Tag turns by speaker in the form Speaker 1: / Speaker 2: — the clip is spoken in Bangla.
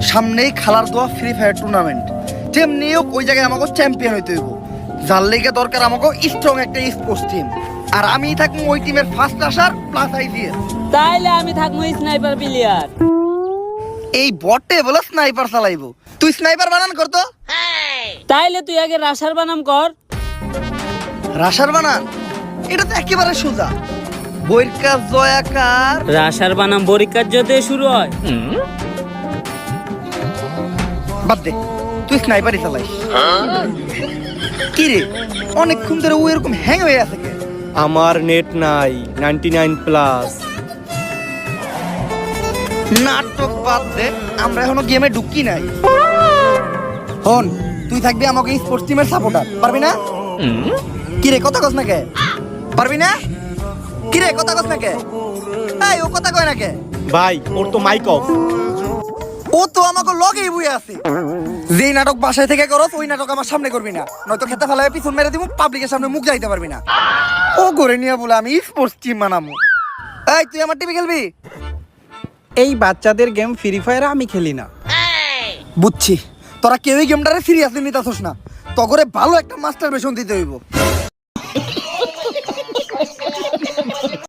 Speaker 1: সামনেই খেলার দোয়া ফ্রি ফায়ার টুর্নামেন্ট, যেমনি হোক ওই জায়গায় আমাকে চ্যাম্পিয়ন হইতে হইব। যার লেগে দরকার আমাকে স্ট্রং একটা স্পোর্টস টিম, আর আমি থাকবো ওই টিমের ফার্স্ট আসার প্লাস আইডিয়া।
Speaker 2: তাইলে আমি থাকবো স্নাইপার প্লেয়ার।
Speaker 1: এই বটে বলে স্নাইপার চালাইবো, তুই স্নাইপার বানান করতো।
Speaker 2: তাইলে তুই আগে রাশার বানাম কর।
Speaker 1: রাশার বানান এটা তো একেবারে সোজা, বইয়ের কাজ জয়াকার।
Speaker 2: রাশার বানাম পরীক্ষার যদি শুরু হয়।
Speaker 1: বাদ দে, তুই স্নাইপারই চালাইস। কি রে অনেকক্ষণ ধরে ও এরকম হ্যাং হয়ে আছে কে?
Speaker 3: আমার নেট নাই 99+।
Speaker 1: নাটক বাদ দে, আমরা এখনো গেমে ঢুকি নাই। হন, তুই থাকবি আমাকে স্পোর্টস টিমের সাপোর্টার, পারবি না? কি রে কথা কস না কে? পারবি না? কি রে কথা কস না কে? এই ও কথা কয় না কে?
Speaker 3: ভাই ওর তো মাইক অফ।
Speaker 1: ও তো আমাকে লগেই বই আছে। যেই নাটক বাসায় থেকে করস ওই নাটক আমার সামনে করবি না, নয়তো খেতে ফেলায় পিছন মেরে দিব, পাবলিকের সামনে মুখ যাইতে পারবি না। ও করে নিয়ে বলে আমি স্পোর্টস টিম বানাবো। এই তুই আমার টিভি খেলবি?
Speaker 4: এই বাচ্চাদের গেম ফ্রি ফায়ার আমি খেলি না।
Speaker 1: বুঝছি, তোরা কেউই গেমটারে সিরিয়াসলি নিতাছস না, তগরে ভালো একটা মাস্টার বেশন দিতে হইব।